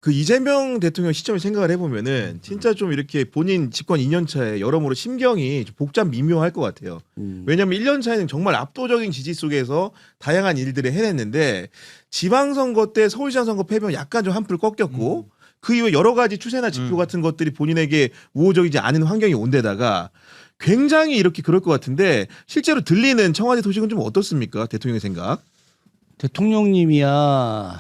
그 이재명 대통령 시점을 생각을 해보면은 진짜 좀 이렇게 본인 집권 2년 차에 여러모로 심경이 좀 복잡 미묘할 것 같아요. 왜냐하면 1년 차에는 정말 압도적인 지지 속에서 다양한 일들을 해냈는데 지방선거 때 서울시장 선거 패배면 약간 좀 한풀 꺾였고 그 이후에 여러 가지 추세나 지표 같은 것들이 본인에게 우호적이지 않은 환경이 온 데다가 굉장히 이렇게 그럴 것 같은데 실제로 들리는 청와대 소식은 좀 어떻습니까? 대통령의 생각? 대통령님이야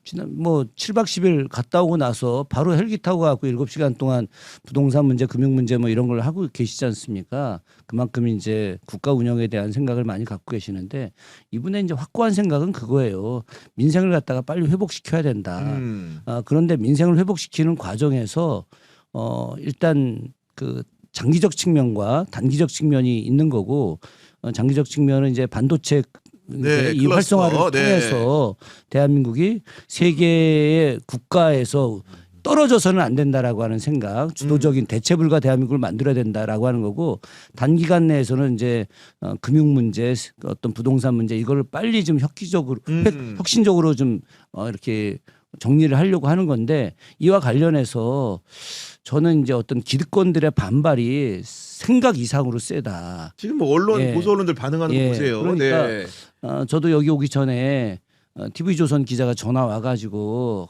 지난 뭐 7박 10일 갔다 오고 나서 바로 헬기 타고 가고 7시간 동안 부동산 문제, 금융 문제 뭐 이런 걸 하고 계시지 않습니까? 그만큼 이제 국가 운영에 대한 생각을 많이 갖고 계시는데 이분의 이제 확고한 생각은 그거예요. 민생을 갖다가 빨리 회복시켜야 된다. 그런데 민생을 회복시키는 과정에서 일단 그 장기적 측면과 단기적 측면이 있는 거고 장기적 측면은 이제 반도체 네, 이 클러스터. 활성화를 통해서 대한민국이 세계의 국가에서 떨어져서는 안 된다라고 하는 생각, 주도적인 대체불가 대한민국을 만들어야 된다라고 하는 거고 단기간 내에서는 이제 금융 문제, 어떤 부동산 문제 이거를 빨리 좀 혁신적으로 좀 이렇게 정리를 하려고 하는 건데 이와 관련해서 저는 이제 어떤 기득권들의 반발이 생각 이상으로 세다. 지금 뭐 언론 예. 보수 언론들 반응하는 거 보세요. 그러니까 네. 저도 여기 오기 전에 TV조선 기자가 전화 와가지고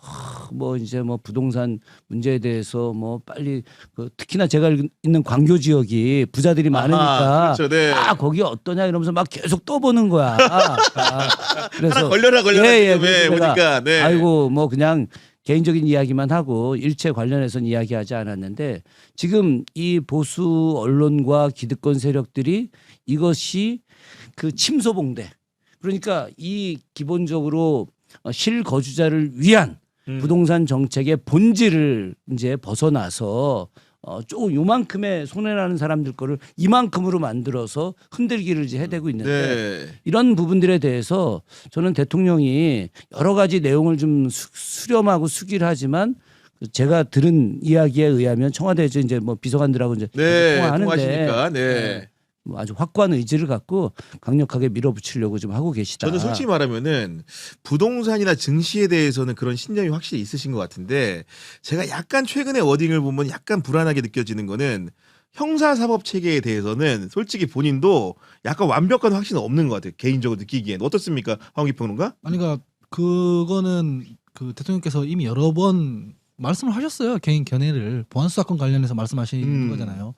뭐 이제 뭐 부동산 문제에 대해서 뭐 빨리 특히나 제가 있는 광교 지역이 부자들이 많으니까 그렇죠, 네. 거기 어떠냐 이러면서 막 계속 떠보는 거야. 그래서 하나 걸려라 지금 그래서 보니까 내가 네. 아이고 뭐 그냥 개인적인 이야기만 하고 일체 관련해서는 이야기하지 않았는데 지금 이 보수 언론과 기득권 세력들이 이것이 그 침소봉대 그러니까 이 기본적으로 실거주자를 위한 부동산 정책의 본질을 이제 벗어나서 조금 요만큼의 손해나는 사람들 거를 이만큼으로 만들어서 흔들기를 이제 해대고 있는데 네. 이런 부분들에 대해서 저는 대통령이 여러 가지 내용을 좀 수렴하고 수기를 하지만 제가 들은 이야기에 의하면 청와대에서 이제 뭐 비서관들하고 이제 네. 통화하는데 통하시니까 네. 뭐 아주 확고한 의지를 갖고 강력하게 밀어붙이려고 좀 하고 계시다. 저는 솔직히 말하면은 부동산이나 증시에 대해서는 그런 신념이 확실히 있으신 것 같은데 제가 약간 최근에 워딩을 보면 약간 불안하게 느껴지는 거는 형사사법 체계에 대해서는 솔직히 본인도 약간 완벽한 확신은 없는 것 같아요. 개인적으로 느끼기엔 어떻습니까, 황기 평론가? 아니 그러니까 그거는 그 대통령께서 이미 여러 번 말씀을 하셨어요. 개인 견해를 보안수사권 관련해서 말씀하시는 거잖아요.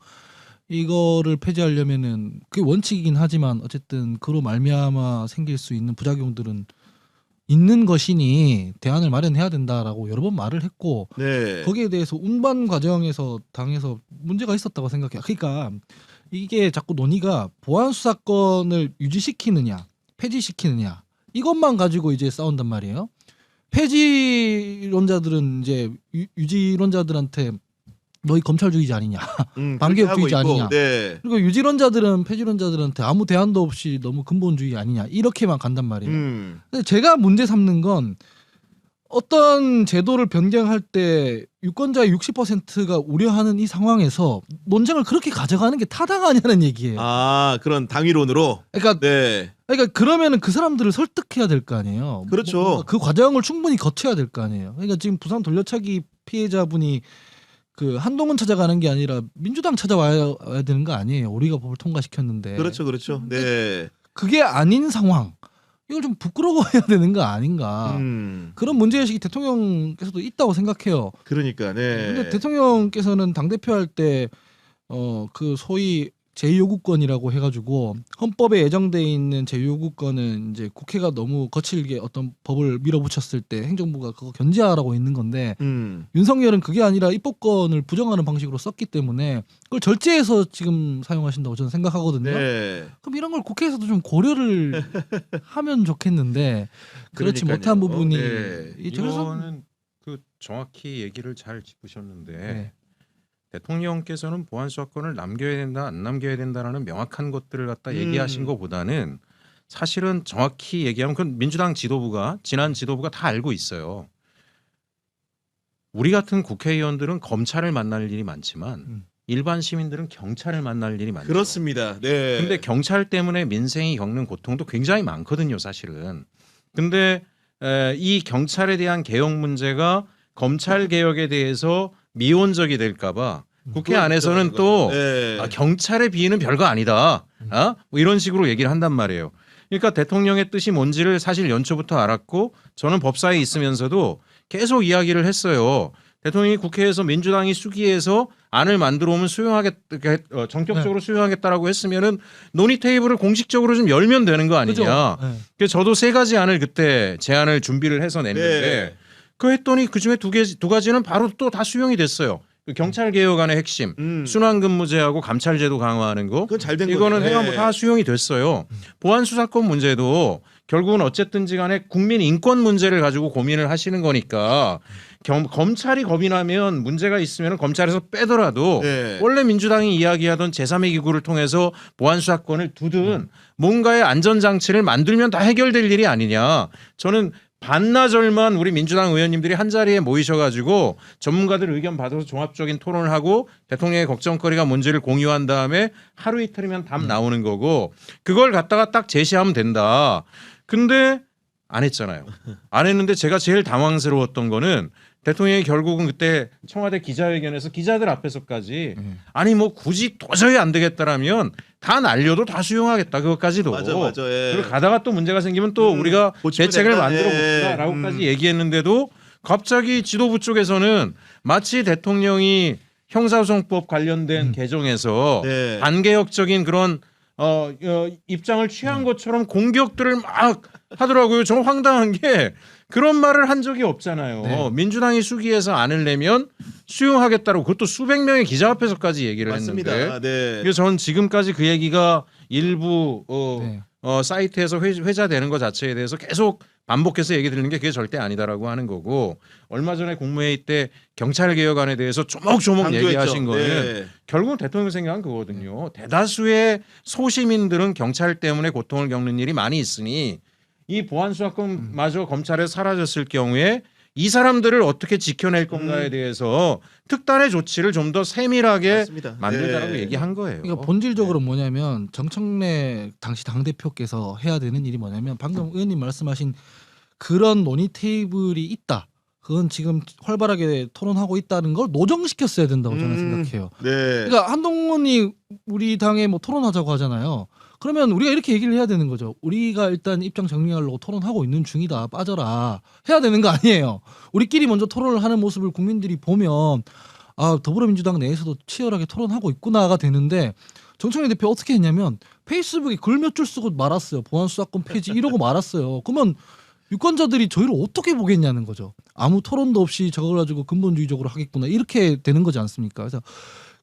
이거를 폐지하려면은 그게 원칙이긴 하지만 어쨌든 그로 말미암아 생길 수 있는 부작용들은 있는 것이니 대안을 마련해야 된다라고 여러 번 말을 했고 네. 거기에 대해서 운반 과정에서 당에서 문제가 있었다고 생각해요. 그러니까 이게 자꾸 논의가 보안 수사권을 유지시키느냐 폐지시키느냐 이것만 가지고 이제 싸운단 말이에요. 폐지론자들은 이제 유지론자들한테 너희 검찰주의자 아니냐, 반개혁주의자 아니냐. 네. 그리고 유지론자들은 폐지론자들한테 아무 대안도 없이 너무 근본주의 아니냐 이렇게만 간단 말이에요. 근데 제가 문제 삼는 건 어떤 제도를 변경할 때 유권자의 60%가 우려하는 이 상황에서 논쟁을 그렇게 가져가는 게 타당하냐는 얘기예요. 아, 그런 당위론으로. 그러니까 네. 그러면은 그 사람들을 설득해야 될 거 아니에요. 그렇죠. 그 과정을 충분히 거쳐야 될 거 아니에요. 그러니까 지금 부산 돌려차기 피해자분이 그 한동훈 찾아가는 게 아니라 민주당 찾아와야 되는 거 아니에요. 우리가 법을 통과시켰는데. 그렇죠. 네. 그게 아닌 상황. 이걸 좀 부끄러워해야 되는 거 아닌가. 그런 문제의식이 대통령께서도 있다고 생각해요. 그러니까 네. 근데 대통령께서는 당대표 할 때 그 소위 제2요구권이라고 해가지고 헌법에 예정돼 있는 제2요구권은 이제 국회가 너무 거칠게 어떤 법을 밀어붙였을 때 행정부가 그거 견제하라고 있는 건데 윤석열은 그게 아니라 입법권을 부정하는 방식으로 썼기 때문에 그걸 절제해서 지금 사용하신다고 저는 생각하거든요. 네. 그럼 이런 걸 국회에서도 좀 고려를 하면 좋겠는데 그렇지 그러니까요. 못한 부분이 네. 이거는 그 정확히 얘기를 잘 짚으셨는데 네. 대통령께서는 보안수사권을 남겨야 된다 안 남겨야 된다라는 명확한 것들을 갖다 얘기하신 것보다는 사실은 정확히 얘기하면 그건 민주당 지도부가 지난 지도부가 다 알고 있어요. 우리 같은 국회의원들은 검찰을 만날 일이 많지만 일반 시민들은 경찰을 만날 일이 많죠. 그렇습니다. 네. 근데 경찰 때문에 민생이 겪는 고통도 굉장히 많거든요, 사실은. 근데 이 경찰에 대한 개혁 문제가 검찰 개혁에 대해서 미온적이 될까봐 국회 안에서는 또 네. 경찰의 비위는 별거 아니다. 뭐 이런 식으로 얘기를 한단 말이에요. 그러니까 대통령의 뜻이 뭔지를 사실 연초부터 알았고 저는 법사에 있으면서도 계속 이야기를 했어요. 대통령이 국회에서 민주당이 수기해서 안을 만들어 오면 전격적으로 수용하겠다라고 했으면은 논의 테이블을 공식적으로 좀 열면 되는 거 아니냐. 그죠? 네. 그래서 저도 세 가지 안을 그때 제안을 준비를 해서 냈는데 네. 그 했더니 그 중에 두 가지는 바로 또 다 수용이 됐어요. 그 경찰 개혁안의 핵심 순환근무제하고 감찰제도 강화하는 거 그건 잘된 이거는 거죠. 해가 다 수용이 됐어요. 보안 수사권 문제도 결국은 어쨌든지 간에 국민 인권 문제를 가지고 고민을 하시는 거니까 검찰이 겁이 나면 문제가 있으면 검찰에서 빼더라도 네. 원래 민주당이 이야기하던 제3의 기구를 통해서 보안 수사권을 두든 뭔가의 안전장치를 만들면 다 해결될 일이 아니냐. 저는 반나절만 우리 민주당 의원님들이 한자리에 모이셔가지고 전문가들 의견 받아서 종합적인 토론을 하고 대통령의 걱정거리가 뭔지를 공유한 다음에 하루 이틀이면 답 나오는 거고 그걸 갖다가 딱 제시하면 된다. 근데 안 했잖아요. 안 했는데 제가 제일 당황스러웠던 거는 대통령이 결국은 그때 청와대 기자회견에서 기자들 앞에서까지 아니 뭐 굳이 도저히 안 되겠다라면 다 날려도 다 수용하겠다 그것까지도 맞아. 예. 그리고 가다가 또 문제가 생기면 또 우리가 고치면 대책을 된다. 만들어 예. 봅시다라고까지 얘기했는데도 갑자기 지도부 쪽에서는 마치 대통령이 형사소송법 관련된 개정에서 네. 반개혁적인 그런 입장을 취한 것처럼 공격들을 막 하더라고요. 좀 황당한 게 그런 말을 한 적이 없잖아요. 네. 민주당이 수기해서 안을 내면 수용하겠다고 그것도 수백 명의 기자 앞에서까지 얘기를 맞습니다. 했는데 네. 그래서 저는 지금까지 그 얘기가 일부 네. 사이트에서 회자되는 것 자체에 대해서 계속 반복해서 얘기 드리는 게 그게 절대 아니다라고 하는 거고 얼마 전에 국무회의 때 경찰 개혁안에 대해서 조목조목 강조했죠. 얘기하신 거는 네. 결국은 대통령 생각은 그거거든요. 대다수의 소시민들은 경찰 때문에 고통을 겪는 일이 많이 있으니 이 보안 수사권마저 검찰에 사라졌을 경우에 이 사람들을 어떻게 지켜낼 건가에 대해서 특단의 조치를 좀 더 세밀하게 맞습니다. 만들자라고 네. 얘기한 거예요. 그러니까 본질적으로 뭐냐면 정청래 당시 당대표께서 해야 되는 일이 뭐냐면 방금 의원님 말씀하신 그런 논의 테이블이 있다. 그건 지금 활발하게 토론하고 있다는 걸 노정시켰어야 된다고 저는 생각해요. 네. 그러니까 한동훈이 우리 당에 뭐 토론하자고 하잖아요. 그러면 우리가 이렇게 얘기를 해야 되는 거죠. 우리가 일단 입장 정리하려고 토론하고 있는 중이다. 빠져라. 해야 되는 거 아니에요. 우리끼리 먼저 토론을 하는 모습을 국민들이 보면 아 더불어민주당 내에서도 치열하게 토론하고 있구나가 되는데 정청래 대표 어떻게 했냐면 페이스북에 글 몇 줄 쓰고 말았어요. 보안수사권 폐지 이러고 말았어요. 그러면 유권자들이 저희를 어떻게 보겠냐는 거죠. 아무 토론도 없이 저걸 가지고 근본주의적으로 하겠구나 이렇게 되는 거지 않습니까? 그래서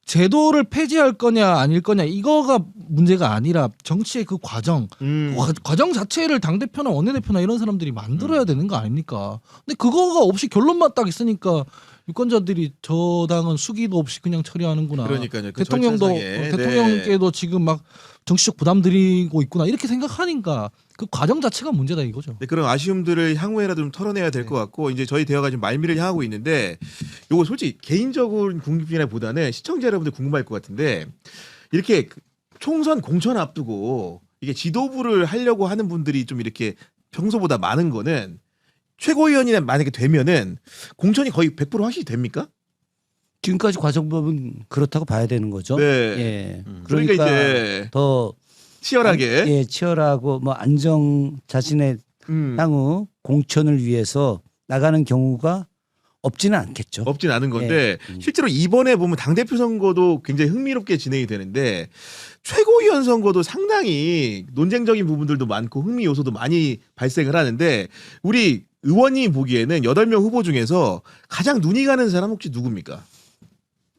제도를 폐지할 거냐 아닐 거냐 이거가 문제가 아니라 정치의 그 과정 과정 자체를 당대표나 원내대표나 이런 사람들이 만들어야 되는 거 아닙니까? 근데 그거가 없이 결론만 딱 있으니까 유권자들이 저 당은 수기도 없이 그냥 처리하는구나. 그러니까요. 그 대통령도 절차상에. 대통령께도 지금 막 정치적 부담 드리고 있구나 이렇게 생각하니까 그 과정 자체가 문제다 이거죠. 네, 그런 아쉬움들을 향후에라도 좀 털어내야 될 것 같고 이제 저희 대화가 지금 말미를 향하고 있는데 요거 솔직히 개인적인 궁금증보다는 시청자 여러분들 궁금할 것 같은데 이렇게 총선 공천 앞두고 이게 지도부를 하려고 하는 분들이 좀 이렇게 평소보다 많은 거는 최고위원이 만약에 되면은 공천이 거의 100% 확실히 됩니까? 지금까지 과정법은 그렇다고 봐야 되는 거죠. 네. 예. 그러니까 그러니까 이제 더 치열하게 예, 치열하고 뭐 안정 자신의 향후 공천을 위해서 나가는 경우가 없지는 않겠죠. 없진 않은 건데 실제로 이번에 보면 당대표 선거도 굉장히 흥미롭게 진행이 되는데 최고위원 선거도 상당히 논쟁적인 부분들도 많고 흥미 요소도 많이 발생을 하는데 우리 의원님 보기에는 8명 후보 중에서 가장 눈이 가는 사람 혹시 누굽니까?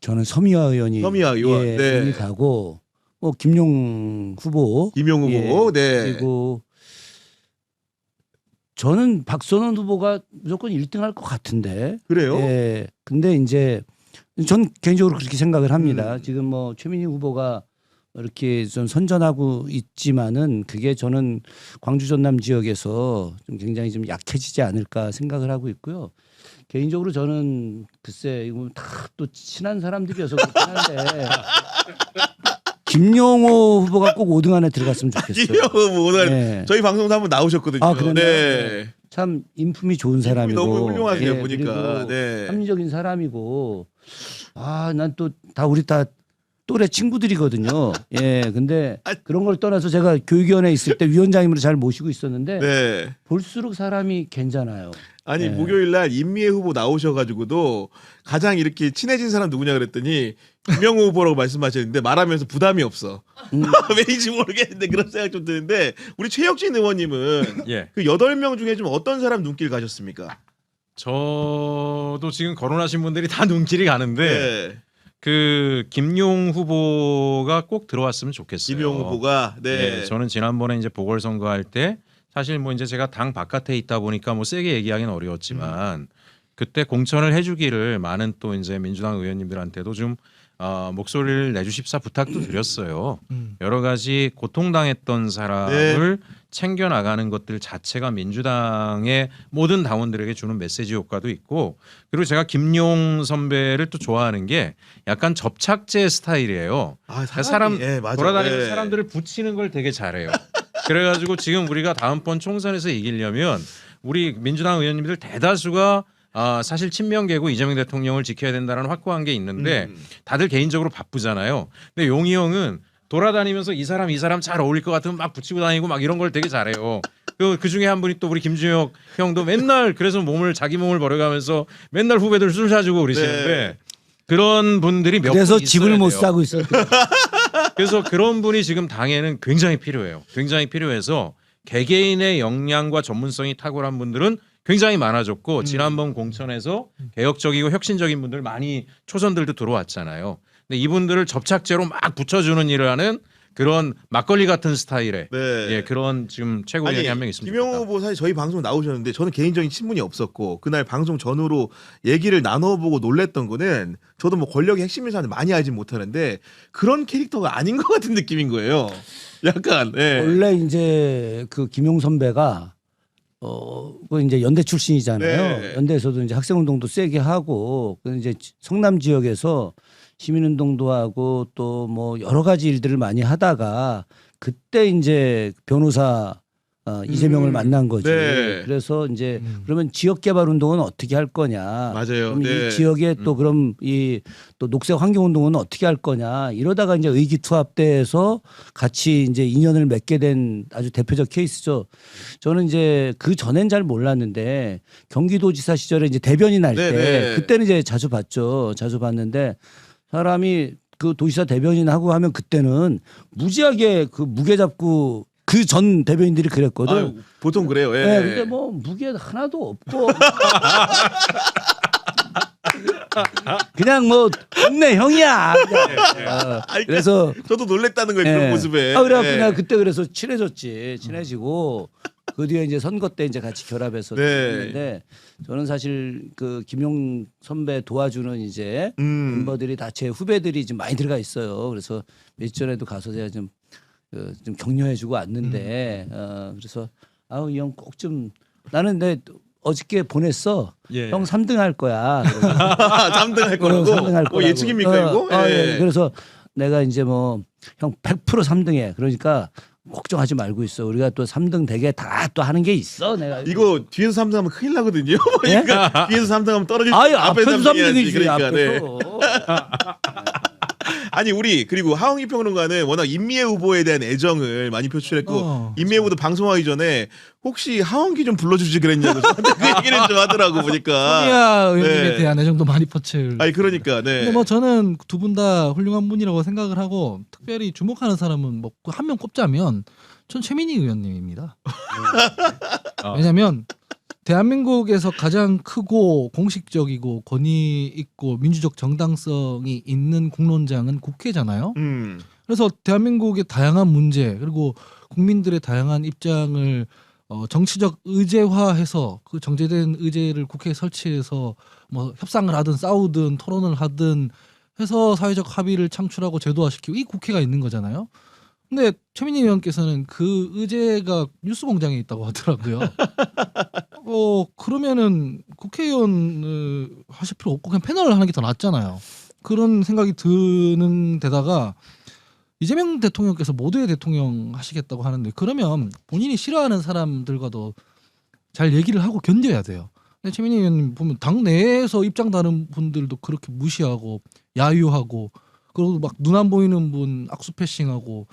저는 서미화 의원이 서미화 의원, 예, 네. 눈이 가고 뭐 김용 후보 김용 후보, 네. 그리고 저는 박선원 후보가 무조건 1등할 것 같은데. 그래요? 예. 근데 이제 전 개인적으로 그렇게 생각을 합니다. 지금 뭐 최민희 후보가 이렇게 좀 선전하고 있지만은 그게 저는 광주 전남 지역에서 좀 굉장히 좀 약해지지 않을까 생각을 하고 있고요. 개인적으로 저는 글쎄 이거 다 또 친한 사람들이어서 그렇긴 한데 김용호 후보가 꼭 5등 안에 들어갔으면 좋겠어요. 김용 후보 오늘 네. 저희 방송도 한번 나오셨거든요. 아, 그랬나요? 네. 참 인품이 좋은 사람이고 너무 훌륭하세요 예, 보니까. 그리고 네. 합리적인 사람이고 난 또 다 우리 다 또래 친구들이거든요. 예, 근데 그런 걸 떠나서 제가 교육위원회에 있을 때 위원장님으로 잘 모시고 있었는데 네. 볼수록 사람이 괜찮아요. 아니 네. 목요일 날 임미애 후보 나오셔가지고도 가장 이렇게 친해진 사람 누구냐 그랬더니 김영호 후보라고 말씀하셨는데 말하면서 부담이 없어. 왜인지 모르겠는데 그런 생각 좀 드는데 우리 최혁진 의원님은 예. 그 8명 중에 좀 어떤 사람 눈길 가셨습니까? 저도 지금 거론하신 분들이 다 눈길이 가는데 네. 그 김용 후보가 꼭 들어왔으면 좋겠어요. 김용 후보가 네. 저는 지난번에 이제 보궐선거 할 때 사실 뭐 이제 제가 당 바깥에 있다 보니까 뭐 세게 얘기하기는 어려웠지만 그때 공천을 해주기를 많은 또 이제 민주당 의원님들한테도 좀 목소리를 내주십사 부탁도 드렸어요. 여러 가지 고통당했던 사람을 챙겨 나가는 것들 자체가 민주당의 모든 당원들에게 주는 메시지 효과도 있고 그리고 제가 김용 선배를 또 좋아하는 게 약간 접착제 스타일이에요. 사람 예, 맞아. 돌아다니면서 네. 사람들을 붙이는 걸 되게 잘해요. 그래가지고 지금 우리가 다음번 총선에서 이기려면 우리 민주당 의원님들 대다수가 사실 친명계고 이재명 대통령을 지켜야 된다는 확고한 게 있는데 다들 개인적으로 바쁘잖아요. 근데 용희 형은 돌아다니면서 이 사람 잘 어울릴 것 같으면 막 붙이고 다니고 막 이런 걸 되게 잘해요. 그 중에 한 분이 또 우리 김준혁 형도 맨날 그래서 자기 몸을 버려가면서 맨날 후배들 술 사주고 그러시는데 네. 그런 분들이 몇 그래서 분 있어야 집을 못 돼요. 사고 있어요. 그래서 그런 분이 지금 당에는 굉장히 필요해요. 굉장히 필요해서 개개인의 역량과 전문성이 탁월한 분들은 굉장히 많아졌고 지난번 공천에서 개혁적이고 혁신적인 분들 많이 초선들도 들어왔잖아요. 근데 이분들을 접착제로 막 붙여주는 일을 하는 그런 막걸리 같은 스타일의 네. 예, 그런 지금 최고위원이 한 명 있습니다. 김영호 후보 사실 저희 방송 나오셨는데 저는 개인적인 친분이 없었고 그날 방송 전후로 얘기를 나눠보고 놀랬던 거는 저도 뭐 권력의 핵심 인사는 많이 알진 못하는데 그런 캐릭터가 아닌 것 같은 느낌인 거예요. 약간 예. 원래 이제 그 김용 선배가 그 이제 연대 출신이잖아요. 네. 연대에서도 이제 학생운동도 세게 하고 그 이제 성남 지역에서 시민운동도 하고 또 뭐 여러 가지 일들을 많이 하다가 그때 이제 변호사 이재명을 만난 거지. 네. 그래서 이제 그러면 지역 개발 운동은 어떻게 할 거냐. 맞아요. 그럼 네. 이 지역에 또 그럼 이 또 녹색 환경 운동은 어떻게 할 거냐. 이러다가 이제 의기투합돼서 같이 이제 인연을 맺게 된 아주 대표적 케이스죠. 저는 이제 그 전엔 잘 몰랐는데 경기도지사 시절에 이제 대변인 할 때 네네. 그때는 이제 자주 봤죠. 자주 봤는데 사람이 그 도지사 대변인 하고 하면 그때는 무지하게 그 무게 잡고 그 전 대변인들이 그랬거든. 아유, 보통 그래요. 예. 네, 근데 뭐 무게 하나도 없고 그냥 뭐 동네 형이야. 그냥. 그래서 저도 놀랬다는 거예요. 그런 예. 모습에. 그래갖고 예. 내가 그때 그래서 친해지고 그 뒤에 이제 선거 때 이제 같이 결합해서 네. 했는데 저는 사실 그 김용 선배 도와주는 이제 멤버들이 다 제 후배들이 좀 많이 들어가 있어요. 그래서 며칠 전에도 가서 제가 좀 격려해주고 왔는데 그래서 이 형 꼭 좀 나는 내 어저께 보냈어. 예. 형 3등 할 거야. 3등 할 거라고. 3등 할 거라고. 예측입니까 이거? 예. 그래서 내가 이제 뭐 형 100% 3등해. 그러니까 걱정하지 말고 있어. 우리가 또 3등 되게 다 또 하는 게 있어. 내가 이거 뒤에서 3등하면 큰일 나거든요. 예? 그러니까 뒤에서 3등하면 떨어질 앞에서 3등해야지. 3등이지. 그러니까, 네. 앞에서. 아니 그리고 하홍기 평론가는 워낙 임미애 후보에 대한 애정을 많이 표출했고 임미애 후보도 방송하기 전에 혹시 하홍기 좀 불러주지 그랬냐고 저한테 그 얘기를 좀 하더라고 보니까. 소니아 의원님에 네. 대한 애정도 많이 퍼칠. 아니 그러니까 네. 근데 뭐 저는 두 분 다 훌륭한 분이라고 생각을 하고 특별히 주목하는 사람은 뭐 한 명 꼽자면 전 최민희 의원님입니다. 왜냐하면 대한민국에서 가장 크고 공식적이고 권위 있고 민주적 정당성이 있는 공론장은 국회잖아요. 그래서 대한민국의 다양한 문제 그리고 국민들의 다양한 입장을 정치적 의제화해서 그 정제된 의제를 국회에 설치해서 뭐 협상을 하든 싸우든 토론을 하든 해서 사회적 합의를 창출하고 제도화시키고 이 국회가 있는 거잖아요. 근데 최민희 의원께서는 그 의제가 뉴스공장에 있다고 하더라고요. 그러면은 국회의원 하실 필요 없고 그냥 패널을 하는 게 더 낫잖아요. 그런 생각이 드는 데다가 이재명 대통령께서 모두의 대통령 하시겠다고 하는데 그러면 본인이 싫어하는 사람들과도 잘 얘기를 하고 견뎌야 돼요. 근데 최민희 의원님 보면 당 내에서 입장 다른 분들도 그렇게 무시하고 야유하고 그리고 막 눈 안 보이는 분 악수 패싱하고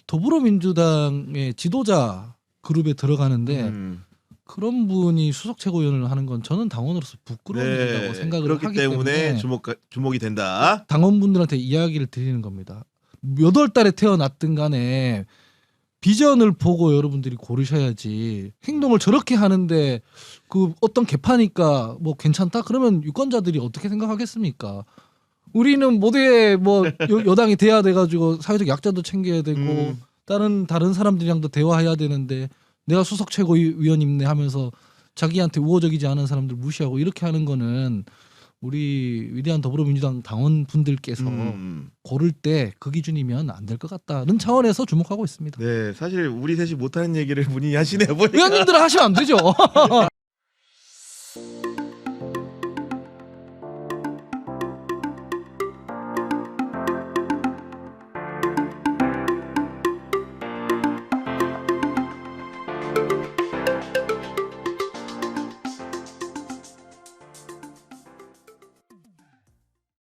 더불어민주당의 지도자 그룹에 들어가는데 그런 분이 수석 최고위원을 하는 건 저는 당원으로서 부끄러운 일이라고 생각을 그렇기 하기 때문에 때문에 주목이 된다. 당원분들한테 이야기를 드리는 겁니다. 몇 월 달에 태어났든 간에 비전을 보고 여러분들이 고르셔야지 행동을 저렇게 하는데 그 어떤 개파니까 뭐 괜찮다 그러면 유권자들이 어떻게 생각하겠습니까? 우리는 모두에 뭐 여당이 돼야 돼가지고 사회적 약자도 챙겨야 되고 다른 사람들이랑도 대화해야 되는데 내가 수석 최고위원님네 하면서 자기한테 우호적이지 않은 사람들 무시하고 이렇게 하는 거는 우리 위대한 더불어민주당 당원분들께서 고를 때 그 기준이면 안 될 것 같다는 차원에서 주목하고 있습니다. 네, 사실 우리 셋이 못하는 얘기를 본인이 하시네요. 보니까. 의원님들은 하시면 안 되죠.